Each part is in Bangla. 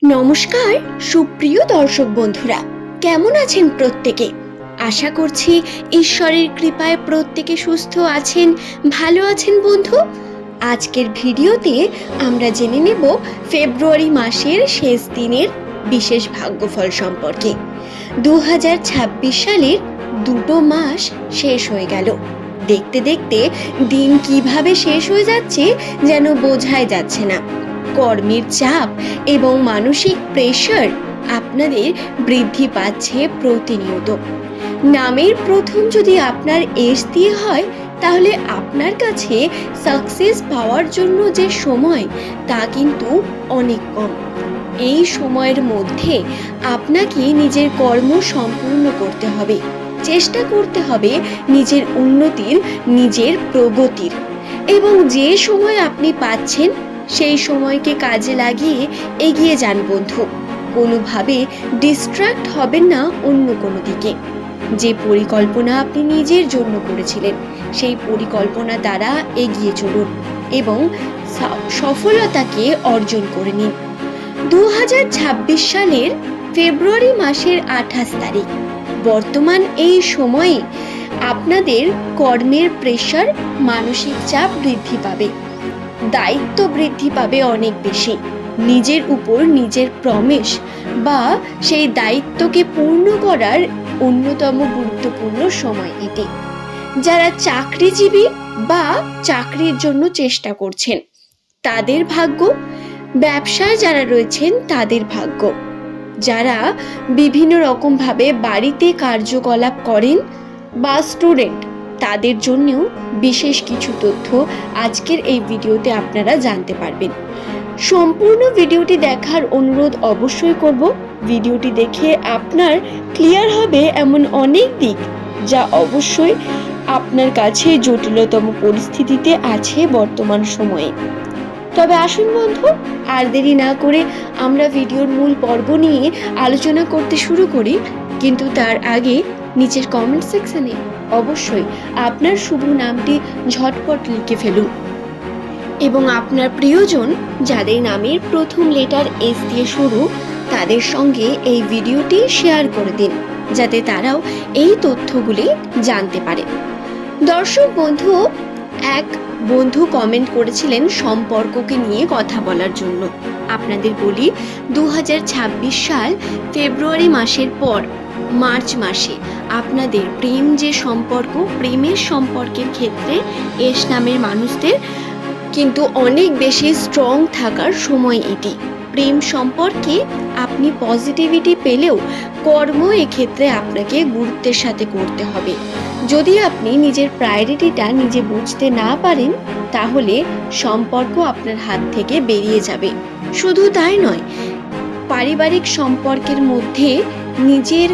নমস্কার সুপ্রিয় দর্শক বন্ধুরা, কেমন আছেন প্রত্যেকে? আশা করছি ঈশ্বরের কৃপায় প্রত্যেকে সুস্থ আছেন, ভালো আছেন বন্ধু। আজকের ভিডিওতে আমরা জেনে নেব ফেব্রুয়ারি মাসের শেষ দিনের বিশেষ ভাগ্যফল সম্পর্কে। 2026 সালের দুটো মাস শেষ হয়ে গেল। দেখতে দেখতে দিন কিভাবে শেষ হয়ে যাচ্ছে যেন বোঝাই যাচ্ছে না। কর্মের চাপ এবং মানসিক প্রেশার আপনাদের বৃদ্ধি পাচ্ছে প্রতিনিয়ত। নামের প্রথম যদি আপনার এস দিয়ে হয়, তাহলে আপনার কাছে সাকসেস পাওয়ার জন্য যে সময় তা কিন্তু অনেক কম। এই সময়ের মধ্যে আপনাকে নিজের কর্ম সম্পূর্ণ করতে হবে, চেষ্টা করতে হবে নিজের উন্নতির, নিজের প্রগতির। এবং যে সময় আপনি পাচ্ছেন সেই সময়কে কাজে লাগিয়ে এগিয়ে যান বন্ধু। কোনোভাবে ডিস্ট্র্যাক্ট হবেন না অন্য কোনো দিকে। যে পরিকল্পনা আপনি নিজের জন্য করেছিলেন, সেই পরিকল্পনা দ্বারা এগিয়ে চলুন এবং সফলতাকে অর্জন করে নিন। 2026 সালের ফেব্রুয়ারি মাসের 28 তারিখ, বর্তমান এই সময়ে আপনাদের কর্মের প্রেশার, মানসিক চাপ বৃদ্ধি পাবে, দায়িত্ব বৃদ্ধি পাবে অনেক বেশি। নিজের উপর নিজের প্রমিস বা সেই দায়িত্বকে পূর্ণ করার অন্যতম গুরুত্বপূর্ণ সময় এটি। যারা চাকরিজীবী বা চাকরির জন্য চেষ্টা করছেন তাদের ভাগ্য, ব্যবসায় যারা রয়েছেন তাদের ভাগ্য, যারা বিভিন্ন রকম ভাবে বাড়িতে কার্যকলাপ করেন বা স্টুডেন্ট, তাদের জন্যও বিশেষ কিছু তথ্য আজকের এই ভিডিওতে আপনারা জানতে পারবেন। সম্পূর্ণ ভিডিওটি দেখার অনুরোধ অবশ্যই করব। ভিডিওটি দেখে আপনার ক্লিয়ার হবে এমন অনেক দিক যা অবশ্যই আপনার কাছে জটিলতম পরিস্থিতিতে আছে বর্তমান সময়ে। তবে আসুন বন্ধু, আর দেরি না করে আমরা ভিডিওর মূল পর্ব নিয়ে আলোচনা করতে শুরু করি। কিন্তু তার আগে নিচের কমেন্ট সেকশনে অবশ্যই আপনার শুভ নামটি ঝটপট লিখে ফেলুন এবং আপনার প্রিয়জন যাদের নামের প্রথম লেটার এস দিয়ে শুরু, তাদের সঙ্গে এই ভিডিওটি শেয়ার করে দিন, যাতে তারাও এই তথ্যগুলি জানতে পারে। দর্শক বন্ধু, এক বন্ধু কমেন্ট করেছিলেন সম্পর্ককে নিয়ে কথা বলার জন্য। আপনাদের বলি, 2026 সাল ফেব্রুয়ারি মাসের পর মার্চ মাসে আপনাদের প্রেম যে সম্পর্ক, প্রেমের সম্পর্কের ক্ষেত্রে এস নামের মানুষদের কিন্তু অনেক বেশি স্ট্রং থাকার সময় এটি। প্রেম সম্পর্কে আপনি পজিটিভিটি পেলেও কর্ম এক্ষেত্রে আপনাকে গুরুত্বের সাথে করতে হবে। যদি আপনি নিজের প্রায়োরিটিটা নিজে বুঝতে না পারেন, তাহলে সম্পর্ক আপনার হাত থেকে বেরিয়ে যাবে। শুধু তাই নয়, পারিবারিক সম্পর্কের মধ্যে নিজের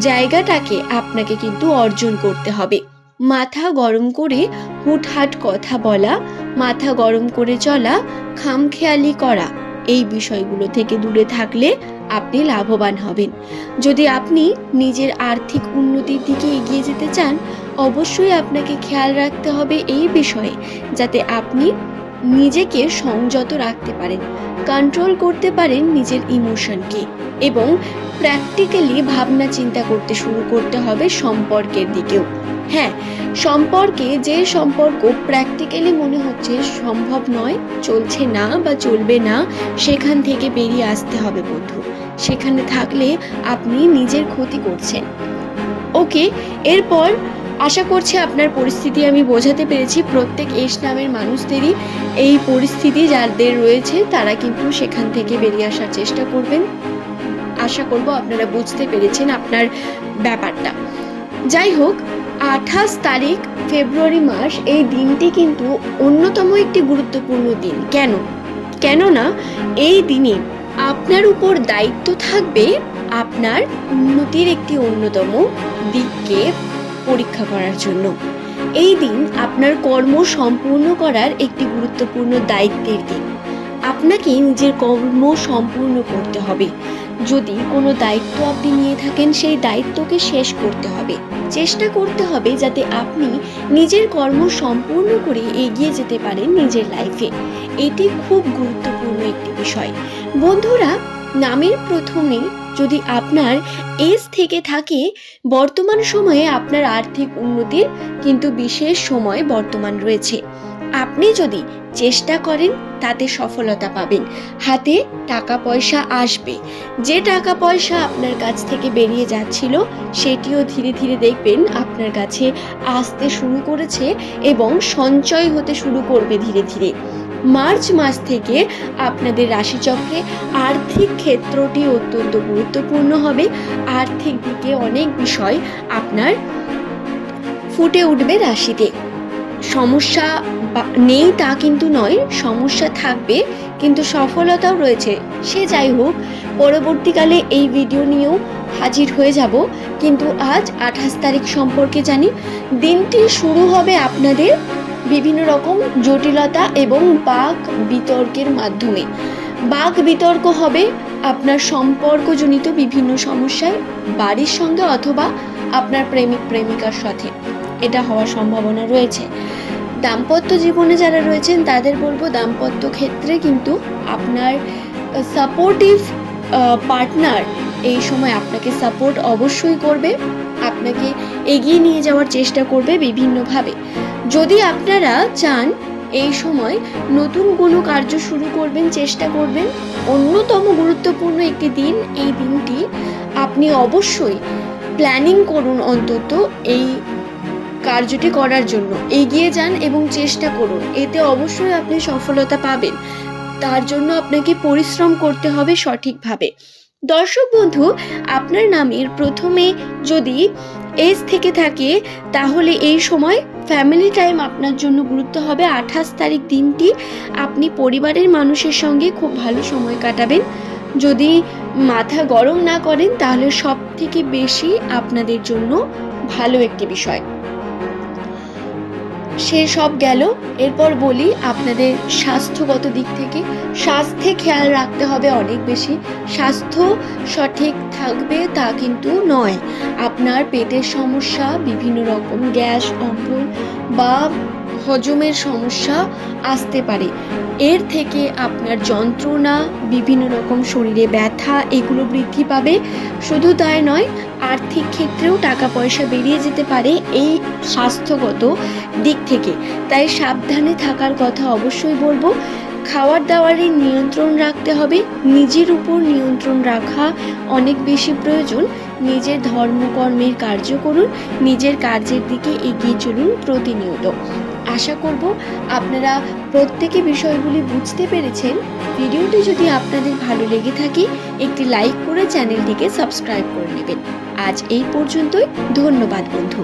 জায়গাটাকে আপনাকে কিন্তু অর্জন করতে হবে। মাথা গরম করে হুটহাট কথা বলা, মাথা গরম করে চলা, খামখেয়ালি করা, এই বিষয়গুলো থেকে দূরে থাকলে আপনি লাভবান হবেন। যদি আপনি নিজের আর্থিক উন্নতির দিকে এগিয়ে যেতে চান, অবশ্যই আপনাকে খেয়াল রাখতে হবে এই বিষয়ে, যাতে আপনি নিজেকে সংযত রাখতে পারেন, কন্ট্রোল করতে পারেন নিজের ইমোশনকে এবং প্র্যাকটিক্যালি ভাবনা চিন্তা করতে শুরু করতে হবে সম্পর্কের দিকেও। হ্যাঁ, সম্পর্কে যে সম্পর্ক প্র্যাকটিক্যালি মনে হচ্ছে সম্ভব নয়, চলছে না বা চলবে না, সেখান থেকে বেরিয়ে আসতে হবে বন্ধু। সেখানে থাকলে আপনি নিজের ক্ষতি করছেন। ওকে, এরপর আশা করছি আপনার পরিস্থিতি আমি বোঝাতে পেরেছি। প্রত্যেক এস নামের মানুষদেরই এই পরিস্থিতি যাদের রয়েছে, তারা কিন্তু সেখান থেকে বেরিয়ে আসার চেষ্টা করবেন। আশা করব আপনারা বুঝতে পেরেছেন আপনার ব্যাপারটা। যাই হোক, 28 তারিখ ফেব্রুয়ারি মাস, এই দিনটি কিন্তু অন্যতম একটি গুরুত্বপূর্ণ দিন। কেননা এই দিনে আপনার উপর দায়িত্ব থাকবে আপনার উন্নতির একটি অন্যতম দিককে পরীক্ষা করার জন্য। এই দিন আপনার কর্ম সম্পূর্ণ করার একটি গুরুত্বপূর্ণ দায়িত্বের দিন। আপনাকে নিজের কর্ম সম্পূর্ণ করতে হবে। যদি কোনো দায়িত্ব আপনি নিয়ে থাকেন, সেই দায়িত্বকে শেষ করতে হবে। চেষ্টা করতে হবে যাতে আপনি নিজের কর্ম সম্পূর্ণ করে এগিয়ে যেতে পারেন নিজের লাইফে। এটি খুব গুরুত্বপূর্ণ একটি বিষয়। বন্ধুরা, নামের প্রথমে যদি আপনার এস থেকে থাকে, বর্তমান সময়ে আপনার আর্থিক উন্নতির কিন্তু বিশেষ সময় বর্তমান রয়েছে। আপনি যদি চেষ্টা করেন তাতে সফলতা পাবেন, হাতে টাকা পয়সা আসবে। যে টাকা পয়সা আপনার কাছ থেকে বেরিয়ে যাচ্ছিল সেটিও ধীরে ধীরে দেখবেন আপনার কাছে আসতে শুরু করেছে এবং সঞ্চয় হতে শুরু করবে ধীরে ধীরে। মার্চ মাস থেকে আপনাদের রাশিচক্রে আর্থিক ক্ষেত্রটি অত্যন্ত গুরুত্বপূর্ণ হবে। আর্থিক দিকে অনেক বিষয় আপনার ফুটে উঠবে রাশিতে। সমস্যা নেই তা কিন্তু নয়, সমস্যা থাকবে কিন্তু সফলতাও রয়েছে। সে যাই হোক, পরবর্তীকালে এই ভিডিও নিয়েও হাজির হয়ে যাব। কিন্তু আজ 28 তারিখ সম্পর্কে জানি। দিনটি শুরু হবে আপনাদের বিভিন্ন রকম জটিলতা এবং বাক বিতর্কের মাধ্যমে। বাক বিতর্ক হবে আপনার সম্পর্কজনিত বিভিন্ন সমস্যায়, বাড়ির সঙ্গে অথবা আপনার প্রেমিক প্রেমিকার সাথে এটা হওয়ার সম্ভাবনা রয়েছে। দাম্পত্য জীবনে যারা রয়েছেন তাদের বলবো, দাম্পত্য ক্ষেত্রে কিন্তু আপনার সাপোর্টিভ পার্টনার এই সময় আপনাকে সাপোর্ট অবশ্যই করবে, আপনাকে এগিয়ে নিয়ে যাওয়ার চেষ্টা করবে বিভিন্নভাবে। যদি আপনারা চান এই সময় নতুন কোনো কার্য শুরু করবেন, চেষ্টা করবেন, অন্যতম গুরুত্বপূর্ণ একটি দিন। এই দিনটি আপনি অবশ্যই প্ল্যানিং করুন, অন্তত এই কার্যটি করার জন্য এগিয়ে যান এবং চেষ্টা করুন, এতে অবশ্যই আপনি সফলতা পাবেন। তার জন্য আপনাকে পরিশ্রম করতে হবে সঠিকভাবে। দর্শক বন্ধু, আপনার নামের প্রথমে যদি এস থেকে থাকে তাহলে এই সময় ফ্যামিলি টাইম আপনার জন্য গুরুত্ব হবে। 28 তারিখ দিনটি আপনি পরিবারের মানুষের সঙ্গে খুব ভালো সময় কাটাবেন। যদি মাথা গরম না করেন তাহলে সব থেকে বেশি আপনাদের জন্য ভালো একটি বিষয়। সে সব গেল, এরপর বলি আপনাদের স্বাস্থ্যগত দিক থেকে। স্বাস্থ্যে খেয়াল রাখতে হবে অনেক বেশি। স্বাস্থ্য সঠিক থাকবে তা কিন্তু নয়। আপনার পেটের সমস্যা, বিভিন্ন রকম গ্যাস অম্বল বা হজমের সমস্যা আসতে পারে। এর থেকে আপনার যন্ত্রণা, বিভিন্ন রকম শরীরে ব্যথা এগুলো বৃদ্ধি পাবে। শুধু তাই নয়, আর্থিক ক্ষেত্রেও টাকা পয়সা বেরিয়ে যেতে পারে এই স্বাস্থ্যগত দিক থেকে। তাই সাবধানে থাকার কথা অবশ্যই বলবো। খাওয়ার দাওয়ারে নিয়ন্ত্রণ রাখতে হবে, নিজের উপর নিয়ন্ত্রণ রাখা অনেক বেশি প্রয়োজন। নিজের ধর্মকর্মের কার্য করুন, নিজের কার্যের দিকে এগিয়ে চলুন প্রতিনিয়ত। আশা করব আপনারা প্রত্যেকে বিষয়গুলি বুঝতে পেরেছেন। ভিডিওটি যদি আপনাদের ভালো লেগে থাকে একটি লাইক করে চ্যানেলটিকে সাবস্ক্রাইব করে নেবেন। আজ এই পর্যন্তই। ধন্যবাদ বন্ধু।